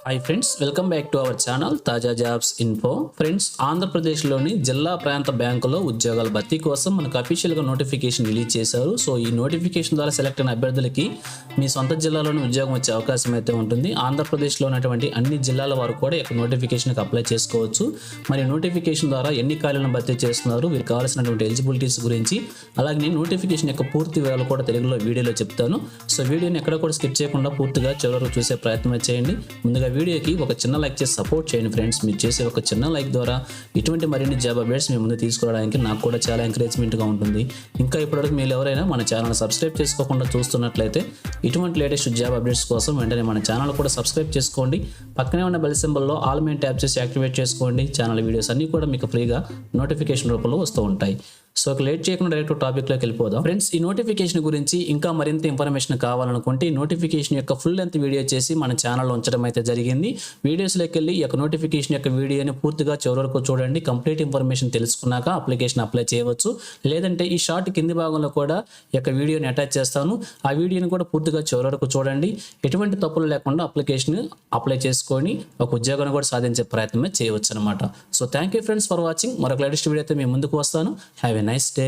Hi friends, welcome back to our channel తాజా jobs info. Friends, ఆంధ్రప్రదేశ్లోని జిల్లా ప్రాంత బ్యాంకులో ఉద్యోగాల భర్తీ కోసం మనకు అఫీషియల్గా నోటిఫికేషన్ రిలీజ్ చేశారు. సో ఈ నోటిఫికేషన్ ద్వారా సెలెక్ట్ అయిన అభ్యర్థులకి మీ సొంత జిల్లాలోని ఉద్యోగం వచ్చే అవకాశం అయితే ఉంటుంది. ఆంధ్రప్రదేశ్లో ఉన్నటువంటి అన్ని జిల్లాల వారు కూడా ఈ నోటిఫికేషన్కి అప్లై చేసుకోవచ్చు. మరి నోటిఫికేషన్ ద్వారా ఎన్ని ఖాళీలను భర్తీ చేస్తున్నారు, వీరికి కావాల్సినటువంటి ఎలిజిబిలిటీస్ గురించి, అలాగే నేను నోటిఫికేషన్ యొక్క పూర్తి వివరాలు కూడా తెలుగులో వీడియోలో చెప్తాను. సో వీడియోని ఎక్కడ కూడా స్కిప్ చేయకుండా పూర్తిగా చివరి వరకు చూసే ప్రయత్నం చేయండి. ముందుగా వీడియోకి ఒక చిన్న లైక్ చేసి సపోర్ట్ చేయండి ఫ్రెండ్స్. మీరు చేసే ఒక చిన్న లైక్ ద్వారా ఇటువంటి మరిన్ని జాబ్ అప్డేట్స్ మీ ముందు తీసుకురావడానికి నాకు కూడా చాలా ఎంకరేజ్మెంట్గా ఉంటుంది. ఇంకా ఇప్పటివరకు మీరు ఎవరైనా మన ఛానల్ సబ్స్క్రైబ్ చేసుకోకుండా చూస్తున్నట్లయితే ఇటువంటి లేటెస్ట్ జాబ్ అప్డేట్స్ కోసం వెంటనే మన ఛానల్ కూడా సబ్స్క్రైబ్ చేసుకోండి. పక్కనే ఉన్న బెల్ సింబల్లో ఆల్ మెయిన్ ట్యాప్ చేసి యాక్టివేట్ చేసుకోండి. ఛానల్ వీడియోస్ అన్నీ కూడా మీకు ఫ్రీగా నోటిఫికేషన్ రూపంలో వస్తూ ఉంటాయి. సో లేట్ చేయకుండా డైరెక్ట్ టాపిక్లోకి వెళ్ళిపోదాం. ఫ్రెండ్స్, ఈ నోటిఫికేషన్ గురించి ఇంకా మరింత ఇన్ఫర్మేషన్ కావాలనుకుంటే ఈ నోటిఫికేషన్ యొక్క ఫుల్ లెంత్ వీడియో చేసి మన ఛానల్లో ఉంచడం అయితే జరిగింది. వీడియోస్లోకి వెళ్ళి ఈ యొక్క నోటిఫికేషన్ యొక్క వీడియోని పూర్తిగా చివరి వరకు చూడండి. కంప్లీట్ ఇన్ఫర్మేషన్ తెలుసుకున్నాక అప్లికేషన్ అప్లై చేయవచ్చు. లేదంటే ఈ షార్ట్ కింది భాగంలో కూడా ఈ యొక్క వీడియోని అటాచ్ చేస్తాను. ఆ వీడియోని కూడా పూర్తిగా చివరి వరకు చూడండి. ఎటువంటి తప్పులు లేకుండా అప్లికేషన్ అప్లై చేసుకొని ఒక ఉద్యోగాన్ని కూడా సాధించే ప్రయత్నమే చేయవచ్చు అనమాట. So thank you friends for watching. మరొక లేటెస్ట్ వీడియో అయితే మీ ముందుకు వస్తాను. Have a nice day.